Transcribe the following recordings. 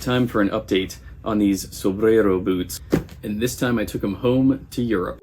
Time for an update on these Sobreiro boots, and this time I took them home to Europe.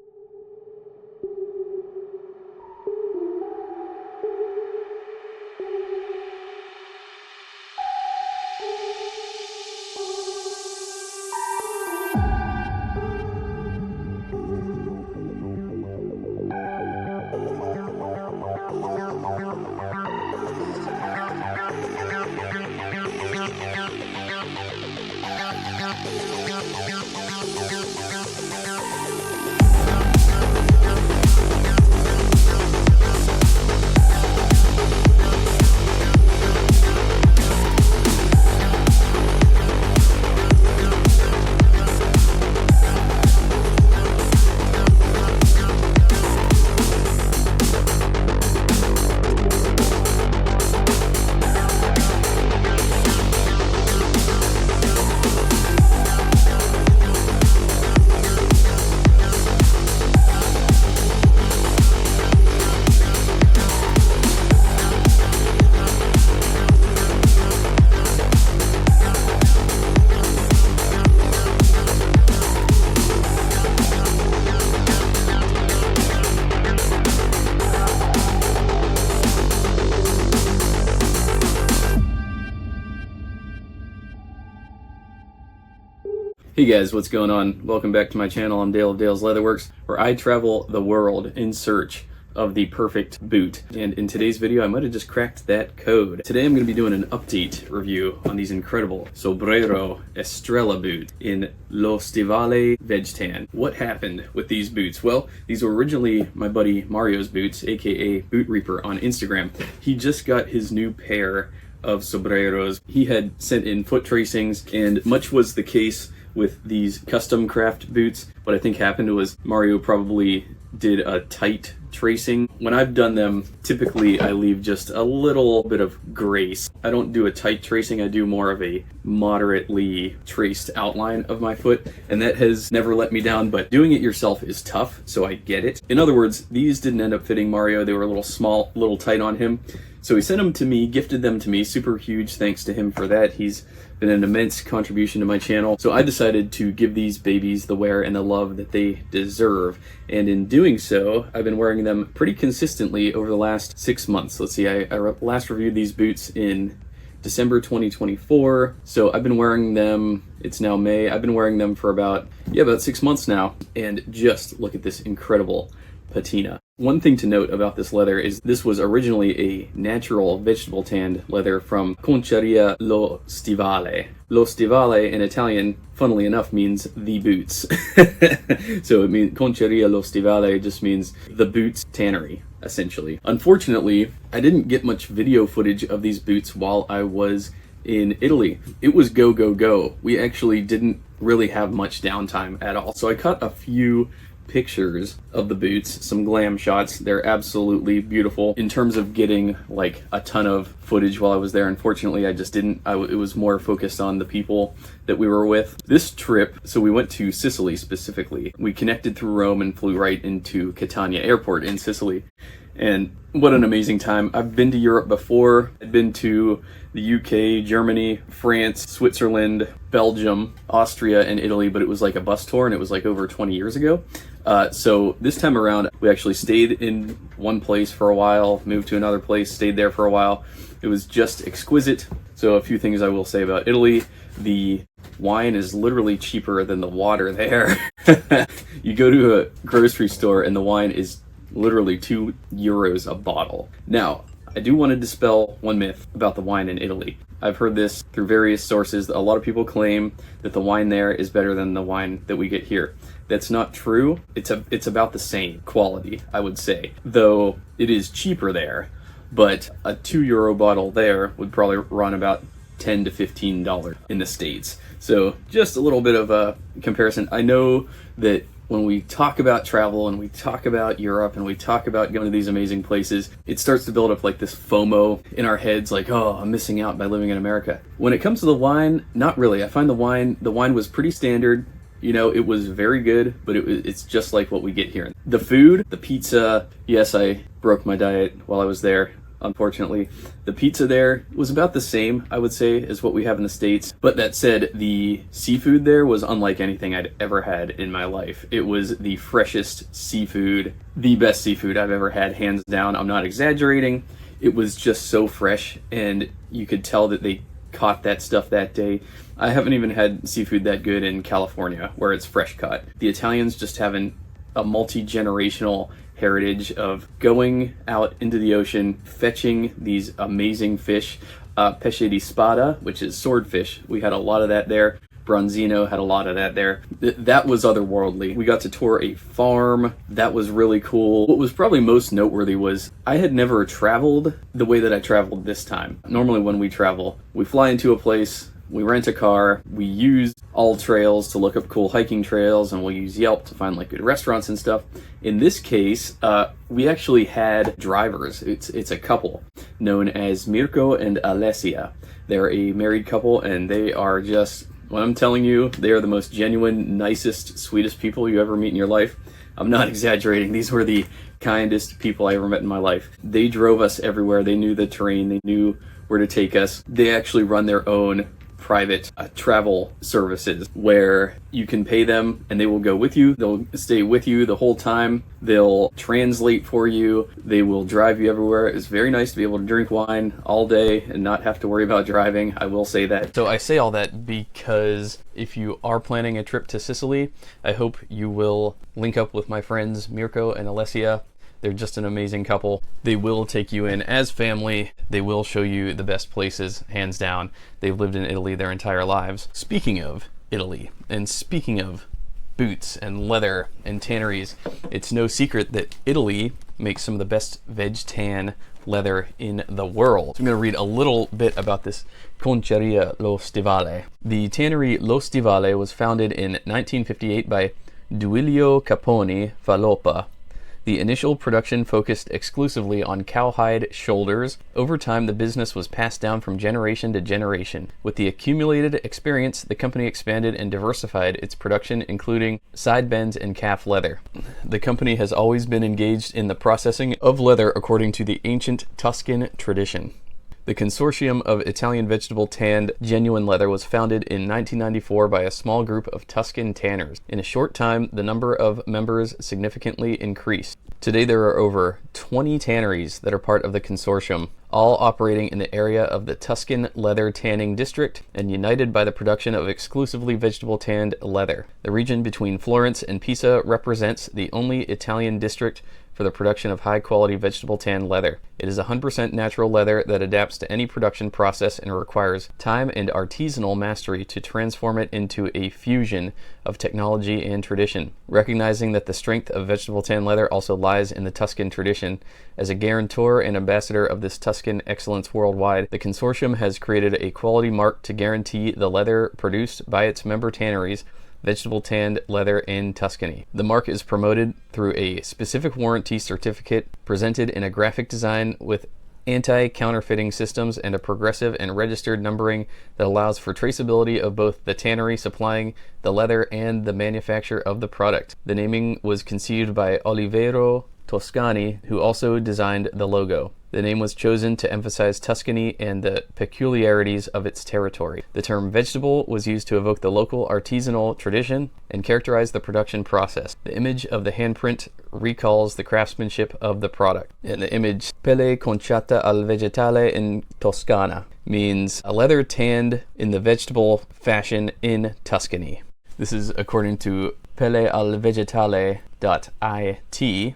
Hey guys, what's going on? Welcome back to my channel. I'm Dale of Dale's Leatherworks, where I travel the world in search of the perfect boot. And in today's video, I might have just cracked that code. Today I'm going to be doing an update review on these incredible Sobreiro Estrella boots in Lo Stivale Veg Tan. What happened with these boots? Well, these were originally my buddy Mario's boots, aka Boot Reaper on Instagram. He just got his new pair of Sobreiros. He had sent in foot tracings, and much was the case with these custom craft boots. What I think happened was Mario probably did a tight tracing. When I've done them, typically I leave just a little bit of grace. I don't do a tight tracing, I do more of a moderately traced outline of my foot, and that has never let me down, but doing it yourself is tough, so I get it. In other words, these didn't end up fitting Mario. They were a little small, a little tight on him. So he sent them to me, gifted them to me. Super huge thanks to him for that. He's been an immense contribution to my channel. So I decided to give these babies the wear and the love that they deserve. And in doing so, I've been wearing them pretty consistently over the last 6 months. Let's see, I last reviewed these boots in December 2024. So I've been wearing them, it's now May. I've been wearing them for about 6 months now. And just look at this incredible patina. One thing to note about this leather is this was originally a natural vegetable tanned leather from Conceria Lo Stivale. Lo Stivale in Italian, funnily enough, means the boots. So it means Conceria Lo Stivale just means the boots tannery, essentially. Unfortunately, I didn't get much video footage of these boots while I was in Italy. It was go, go, go. We actually didn't really have much downtime at all. So I cut a few pictures of the boots, some glam shots. They're absolutely beautiful. In terms of getting like a ton of footage while I was there, unfortunately I just didn't. It was more focused on the people that we were with. This trip, so we went to Sicily specifically. We connected through Rome and flew right into Catania Airport in Sicily. And what an amazing time. I've been to Europe before. I've been to the UK, Germany, France, Switzerland, Belgium, Austria, and Italy, but it was like a bus tour and it was like over 20 years ago. So this time around, we actually stayed in one place for a while, moved to another place, stayed there for a while. It was just exquisite. So a few things I will say about Italy. The wine is literally cheaper than the water there. You go to a grocery store and the wine is literally €2 a bottle. Now, I do want to dispel one myth about the wine in Italy. I've heard this through various sources. A lot of people claim that the wine there is better than the wine that we get here. That's not true. It's about the same quality, I would say. Though it is cheaper there, but a €2 bottle there would probably run about $10 to $15 in the States. So just a little bit of a comparison. I know that when we talk about travel and we talk about Europe and we talk about going to these amazing places, it starts to build up like this FOMO in our heads, like, oh, I'm missing out by living in America. When it comes to the wine, not really. I find the wine was pretty standard. You know, it was very good, but it's just like what we get here. The food, the pizza, yes, I broke my diet while I was there. unfortunately. The pizza there was about the same, I would say, as what we have in the States. But that said, the seafood there was unlike anything I'd ever had in my life. It was the freshest seafood, the best seafood I've ever had, hands down. I'm not exaggerating. It was just so fresh, and you could tell that they caught that stuff that day. I haven't even had seafood that good in California, where it's fresh caught. The Italians just have a multi-generational heritage of going out into the ocean, fetching these amazing fish. Pesce di spada, which is swordfish. We had a lot of that there. Bronzino had a lot of that there. That was otherworldly. We got to tour a farm. That was really cool. What was probably most noteworthy was I had never traveled the way that I traveled this time. Normally when we travel, we fly into a place, we rent a car, we use All Trails to look up cool hiking trails, and we'll use Yelp to find like good restaurants and stuff. In this case, we actually had drivers. It's a couple known as Mirko and Alessia. They're a married couple, and they are just, when I'm telling you, they are the most genuine, nicest, sweetest people you ever meet in your life. I'm not exaggerating. These were the kindest people I ever met in my life. They drove us everywhere. They knew the terrain. They knew where to take us. They actually run their own private travel services where you can pay them and they will go with you. They'll stay with you the whole time. They'll translate for you. They will drive you everywhere. It's very nice to be able to drink wine all day and not have to worry about driving. I will say that. So I say all that because if you are planning a trip to Sicily, I hope you will link up with my friends Mirko and Alessia. They're just an amazing couple. They will take you in as family. They will show you the best places, hands down. They've lived in Italy their entire lives. Speaking of Italy, and speaking of boots and leather and tanneries, it's no secret that Italy makes some of the best veg tan leather in the world. So I'm going to read a little bit about this Conceria Lo Stivale. The tannery Lo Stivale was founded in 1958 by Duilio Caponi Falopa. The initial production focused exclusively on cowhide shoulders. Over time, the business was passed down from generation to generation. With the accumulated experience, the company expanded and diversified its production, including side bends and calf leather. The company has always been engaged in the processing of leather according to the ancient Tuscan tradition. The consortium of Italian vegetable tanned genuine leather was founded in 1994 by a small group of Tuscan tanners. In a short time, the number of members significantly increased. Today there are over 20 tanneries that are part of the consortium, all operating in the area of the Tuscan leather tanning district and united by the production of exclusively vegetable tanned leather. The region between Florence and Pisa represents the only Italian district for the production of high-quality vegetable tan leather. It is 100% natural leather that adapts to any production process and requires time and artisanal mastery to transform it into a fusion of technology and tradition. Recognizing that the strength of vegetable tan leather also lies in the Tuscan tradition, as a guarantor and ambassador of this Tuscan excellence worldwide, the consortium has created a quality mark to guarantee the leather produced by its member tanneries vegetable tanned leather in Tuscany. The mark is promoted through a specific warranty certificate presented in a graphic design with anti-counterfeiting systems and a progressive and registered numbering that allows for traceability of both the tannery supplying the leather and the manufacture of the product. The naming was conceived by Olivero Toscani, who also designed the logo. The name was chosen to emphasize Tuscany and the peculiarities of its territory. The term vegetable was used to evoke the local artisanal tradition and characterize the production process. The image of the handprint recalls the craftsmanship of the product. And the image, pelle conciata al vegetale in Toscana, means a leather tanned in the vegetable fashion in Tuscany. This is according to pellealvegetale.it,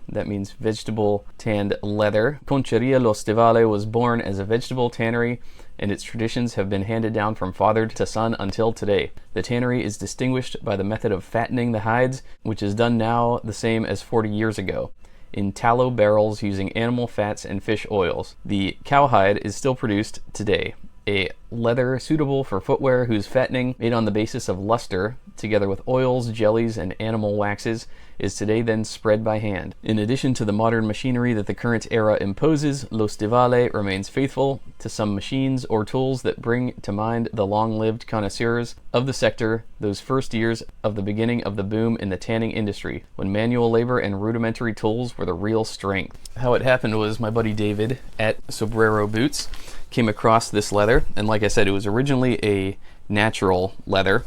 that means vegetable tanned leather. Conceria Lo Stivale was born as a vegetable tannery, and its traditions have been handed down from father to son until today. The tannery is distinguished by the method of fattening the hides, which is done now the same as 40 years ago, in tallow barrels using animal fats and fish oils. The cowhide is still produced today, a leather suitable for footwear whose fattening, made on the basis of luster, together with oils, jellies, and animal waxes, is today then spread by hand. In addition to the modern machinery that the current era imposes, Lo Stivale remains faithful to some machines or tools that bring to mind the long-lived connoisseurs of the sector, those first years of the beginning of the boom in the tanning industry, when manual labor and rudimentary tools were the real strength. How it happened was my buddy David at Sobreiro Boots came across this leather, and like I said, it was originally a natural leather,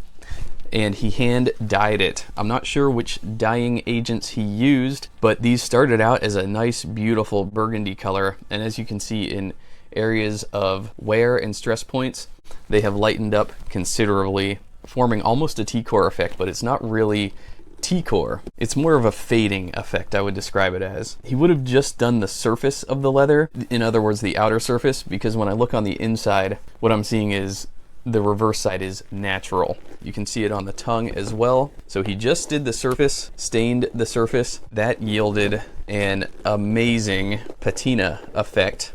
and he hand dyed it. I'm not sure which dyeing agents he used, but these started out as a nice, beautiful burgundy color, and as you can see in areas of wear and stress points, they have lightened up considerably, forming almost a T-core effect, but it's not really T-core. It's more of a fading effect, I would describe it as. He would have just done the surface of the leather, in other words, the outer surface, because when I look on the inside, what I'm seeing is the reverse side is natural. You can see it on the tongue as well. So he just did the surface, stained the surface. That yielded an amazing patina effect,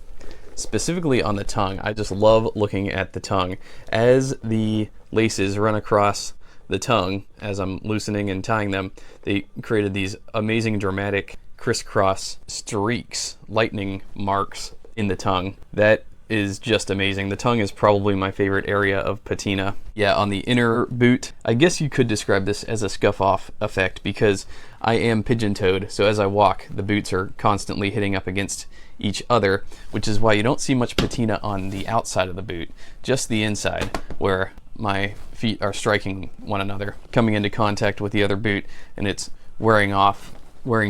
specifically on the tongue. I just love looking at the tongue. As the laces run across the tongue, as I'm loosening and tying them, they created these amazing dramatic crisscross streaks, lightning marks in the tongue. That is just amazing. The tongue is probably my favorite area of patina. Yeah, on the inner boot, I guess you could describe this as a scuff-off effect because I am pigeon-toed, so as I walk, the boots are constantly hitting up against each other, which is why you don't see much patina on the outside of the boot, just the inside, where my feet are striking one another, coming into contact with the other boot, and it's wearing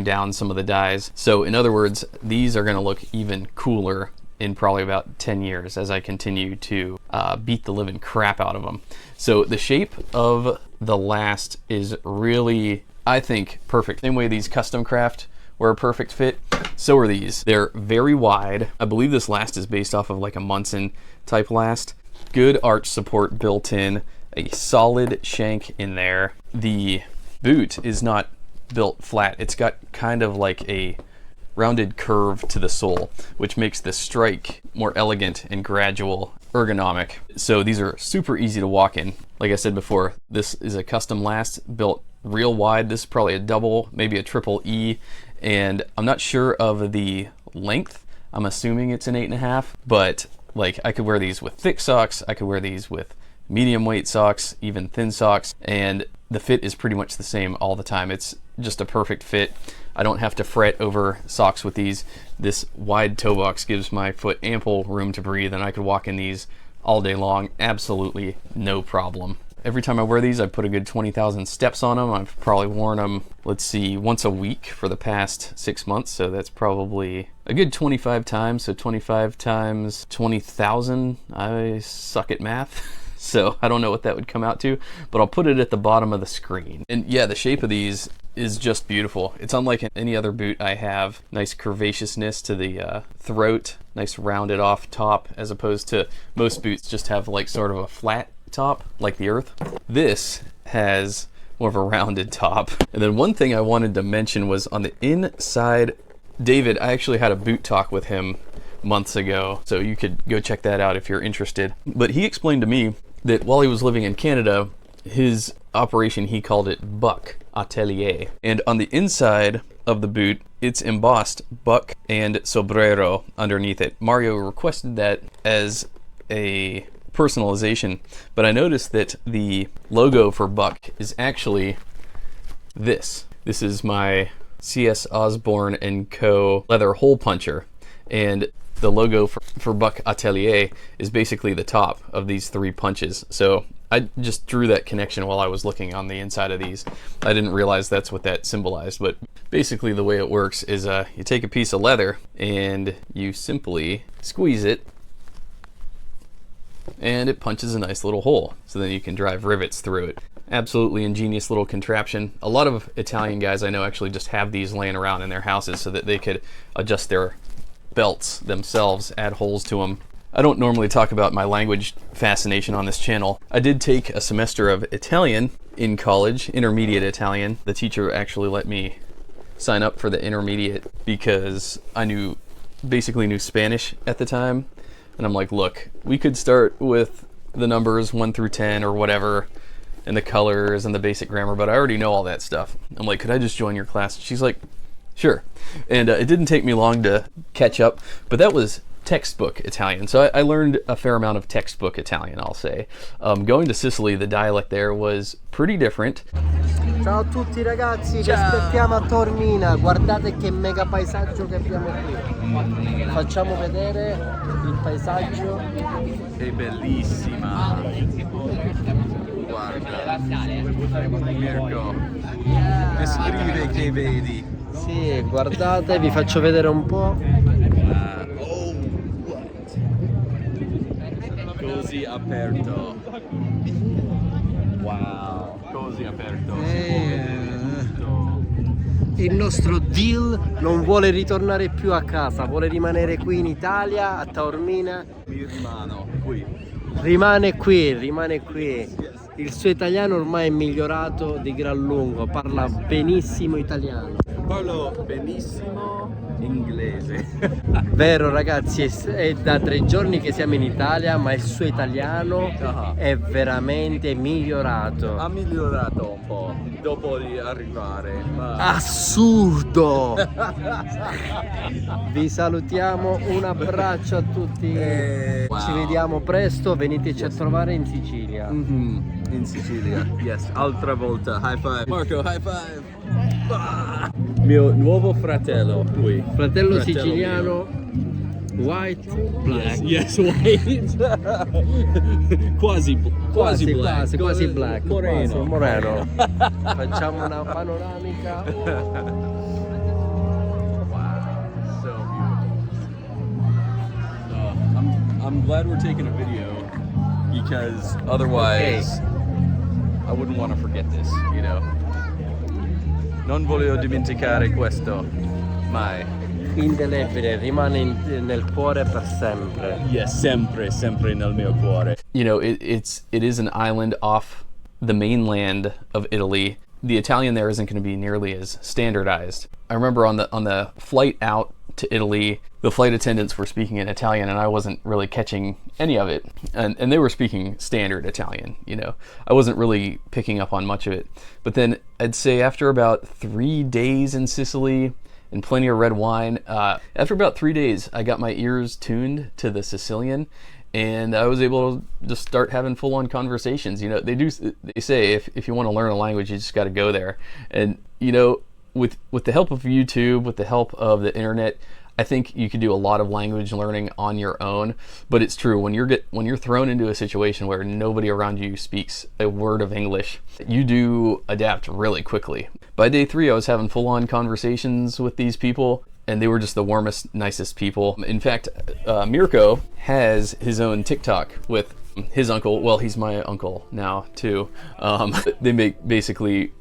down some of the dyes. So in other words, these are going to look even cooler in probably about 10 years as I continue to beat the living crap out of them. So the shape of the last is really, I think, perfect. Same way these custom craft were a perfect fit, so are these. They're very wide. I believe this last is based off of like a Munson type last. Good arch support built in, a solid shank in there. The boot is not built flat. It's got kind of like a rounded curve to the sole, which makes the strike more elegant and gradual, ergonomic. So these are super easy to walk in. Like I said before, this is a custom last built real wide. This is probably a double, maybe a triple E, and I'm not sure of the length. I'm assuming it's an 8.5, but like I could wear these with thick socks, I could wear these with medium weight socks, even thin socks, and the fit is pretty much the same all the time. It's just a perfect fit. I don't have to fret over socks with these. This wide toe box gives my foot ample room to breathe, and I could walk in these all day long, absolutely no problem. Every time I wear these, I put a good 20,000 steps on them. I've probably worn them, let's see, once a week for the past 6 months, so that's probably a good 25 times. So 25 times 20,000, I suck at math. So I don't know what that would come out to, but I'll put it at the bottom of the screen. And yeah, the shape of these is just beautiful. It's unlike any other boot I have. Nice curvaceousness to the throat, nice rounded off top, as opposed to most boots just have like sort of a flat top, like the Earth. This has more of a rounded top. And then one thing I wanted to mention was on the inside, David, I actually had a boot talk with him months ago, so you could go check that out if you're interested. But he explained to me that while he was living in Canada, his operation, he called it Buck Atelier. And on the inside of the boot, it's embossed Buck and Sobreiro underneath it. Mario requested that as a personalization, but I noticed that the logo for Buck is actually this. This is my C.S. Osborne & Co. leather hole puncher, and the logo for Buck Atelier is basically the top of these 3 punches. So I just drew that connection while I was looking on the inside of these. I didn't realize that's what that symbolized, but basically the way it works is you take a piece of leather and you simply squeeze it, and it punches a nice little hole. So then you can drive rivets through it. Absolutely ingenious little contraption. A lot of Italian guys I know actually just have these laying around in their houses so that they could adjust their belts themselves, add holes to them. I don't normally talk about my language fascination on this channel. I did take a semester of Italian in college, intermediate Italian. The teacher actually let me sign up for the intermediate because I basically knew Spanish at the time. And I'm like, look, we could start with the numbers 1 through 10 or whatever, and the colors and the basic grammar, but I already know all that stuff. I'm like, could I just join your class? She's like, sure. And it didn't take me long to catch up, but that was textbook Italian. So I learned a fair amount of textbook Italian, I'll say. Going to Sicily, the dialect there was pretty different. Ciao a tutti ragazzi, ci aspettiamo a Taormina. Guardate che mega paesaggio che abbiamo qui. Facciamo vedere il paesaggio. È bellissima. Guarda. Mirko. Descrive che vedi. Sì, guardate, vi faccio vedere un po'. Così aperto. Wow, così aperto. Il nostro deal non vuole ritornare più a casa, vuole rimanere qui in Italia, a Taormina. Rimane qui. Il suo italiano ormai è migliorato di gran lungo, parla benissimo italiano. Parlo benissimo inglese. Vero ragazzi, è da 3 giorni che siamo in Italia, ma il suo italiano è veramente migliorato. Ha migliorato un po' dopo di arrivare. Ma... Assurdo! Vi salutiamo, un abbraccio a tutti. Wow. Ci vediamo presto, veniteci a trovare in Sicilia. In Sicilia, yes, altra volta. High five. Marco, high five. Ah! Mio nuovo fratello qui. Fratello siciliano, white, black. Yes, white. quasi black. Moreno. Facciamo una panoramica. So beautiful. I'm glad we're taking a video because otherwise I wouldn't want to forget this, you know. Non voglio dimenticare questo mai. Indelebile, rimane nel cuore per sempre. Yes, sempre nel mio cuore. You know, it is an island off the mainland of Italy. The Italian there isn't going to be nearly as standardized. I remember on the flight out to Italy, the flight attendants were speaking in Italian and I wasn't really catching any of it. And they were speaking standard Italian, you know. I wasn't really picking up on much of it. But then I'd say after about 3 days in Sicily and plenty of red wine, after about 3 days, I got my ears tuned to the Sicilian and I was able to just start having full-on conversations. You know, they say if you want to learn a language, you just got to go there. And, you know, with the help of YouTube, with the help of the internet, I think you could do a lot of language learning on your own. But it's true, when you're thrown into a situation where nobody around you speaks a word of English, you do adapt really quickly. By day 3, I was having full-on conversations with these people, and they were just the warmest, nicest people. In fact, Mirko has his own TikTok with his uncle. Well, he's my uncle now too. They make basically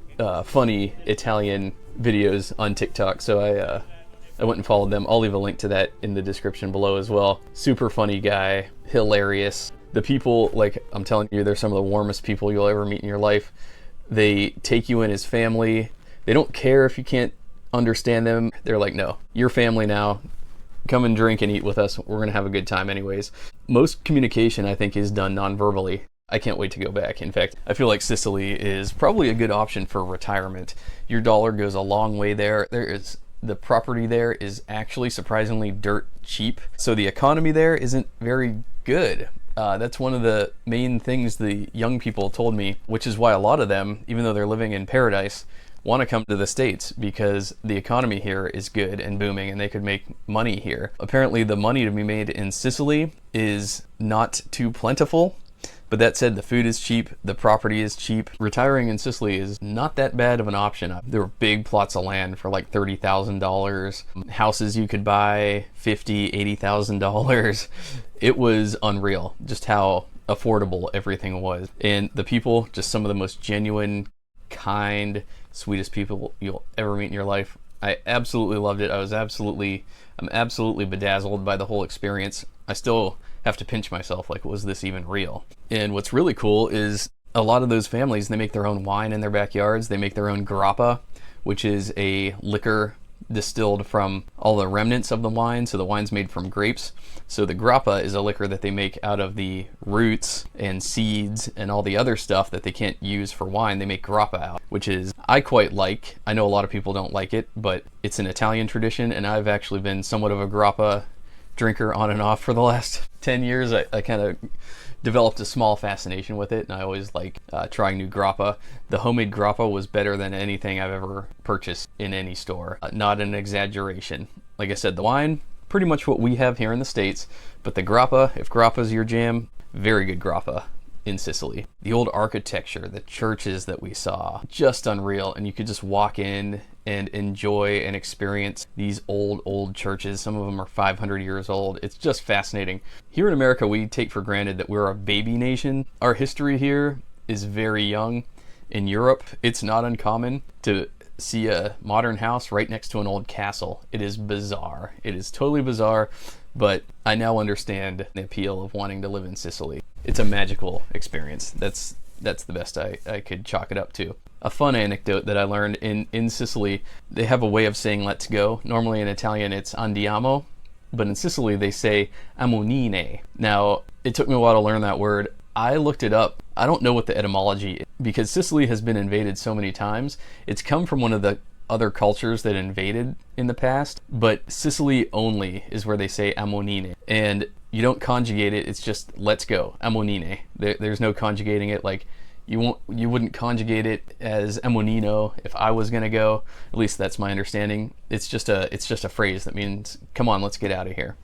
funny Italian videos on TikTok, so I went and followed them. I'll leave a link to that in the description below as well. Super funny guy, hilarious. The people, like I'm telling you, they're some of the warmest people you'll ever meet in your life. They take you in as family. They don't care if you can't understand them. They're like, no, you're family now. Come and drink and eat with us. We're gonna have a good time anyways. Most communication, I think, is done non-verbally. I can't wait to go back. In fact, I feel like Sicily is probably a good option for retirement. Your dollar goes a long way there. The property there is actually surprisingly dirt cheap. So the economy there isn't very good. That's one of the main things the young people told me, which is why a lot of them, even though they're living in paradise, want to come to the States because the economy here is good and booming and they could make money here. Apparently the money to be made in Sicily is not too plentiful. But that said, the food is cheap, the property is cheap. Retiring in Sicily is not that bad of an option. There were big plots of land for like $30,000. Houses you could buy $50,000, $80,000. It was unreal just how affordable everything was. And the people, just some of the most genuine, kind, sweetest people you'll ever meet in your life. I absolutely loved it. I'm absolutely bedazzled by the whole experience. I still have to pinch myself, like, was this even real? And what's really cool is a lot of those families, they make their own wine in their backyards. They make their own grappa, which is a liquor distilled from all the remnants of the wine, so the wine's made from grapes. So the grappa is a liquor that they make out of the roots and seeds and all the other stuff that they can't use for wine. They make grappa out, which is, I quite like. I know a lot of people don't like it, but it's an Italian tradition, and I've actually been somewhat of a grappa drinker on and off for the last 10 years. I kind of developed a small fascination with it, and I always like trying new grappa. The homemade grappa was better than anything I've ever purchased in any store. Not an exaggeration. Like I said, the wine, pretty much what we have here in the States, but the grappa, if grappa's your jam, very good grappa in Sicily. The old architecture, the churches that we saw, just unreal, and you could just walk in and enjoy and experience these old churches. Some of them are 500 years old. It's just fascinating. Here in America, we take for granted that we're a baby nation. Our history here is very young. In Europe, it's not uncommon to see a modern house right next to an old castle. It is bizarre. It is totally bizarre, but I now understand the appeal of wanting to live in Sicily. It's a magical experience. That's the best I could chalk it up to. A fun anecdote that I learned in Sicily, they have a way of saying let's go. Normally in Italian it's andiamo, but in Sicily they say ammonine. Now, it took me a while to learn that word. I looked it up. I don't know what the etymology is, because Sicily has been invaded so many times. It's come from one of the other cultures that invaded in the past, but Sicily only is where they say ammonine. And you don't conjugate it, it's just let's go, ammonine. There's no conjugating it. Like, you wouldn't conjugate it as ammonino if I was gonna go. At least that's my understanding. It's just a phrase that means come on, let's get out of here.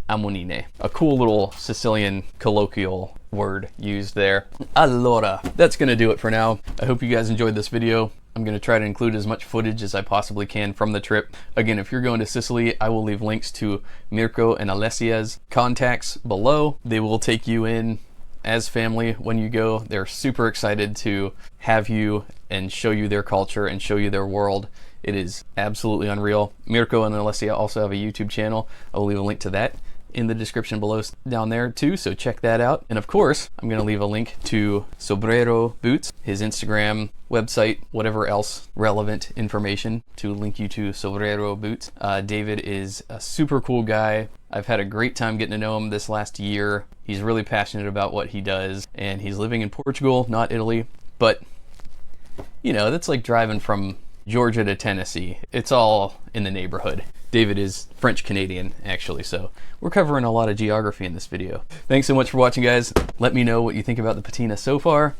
Ammonine. A cool little Sicilian colloquial word used there. Allora, that's gonna do it for now. I hope you guys enjoyed this video. I'm going to try to include as much footage as I possibly can from the trip. Again, if you're going to Sicily, I will leave links to Mirko and Alessia's contacts below. They will take you in as family when you go. They're super excited to have you and show you their culture and show you their world. It is absolutely unreal. Mirko and Alessia also have a YouTube channel. I will leave a link to that in the description below down there too, so check that out. And of course, I'm going to leave a link to Sobreiro Boots, his Instagram, website, whatever else relevant information to link you to Sobreiro Boots. David is a super cool guy. I've had a great time getting to know him this last year. He's really passionate about what he does, and he's living in Portugal, not Italy. But, you know, that's like driving from Georgia to Tennessee. It's all in the neighborhood. David is French-Canadian, actually, so we're covering a lot of geography in this video. Thanks so much for watching, guys. Let me know what you think about the patina so far.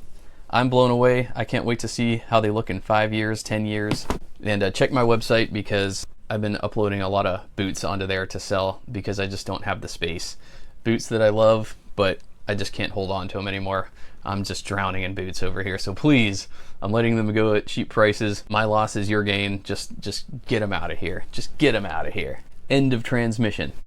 I'm blown away. I can't wait to see how they look in 5 years, 10 years. And check my website, because I've been uploading a lot of boots onto there to sell because I just don't have the space. Boots that I love, but I just can't hold on to them anymore. I'm just drowning in boots over here. So please, I'm letting them go at cheap prices. My loss is your gain. Just get them out of here. Just get them out of here. End of transmission.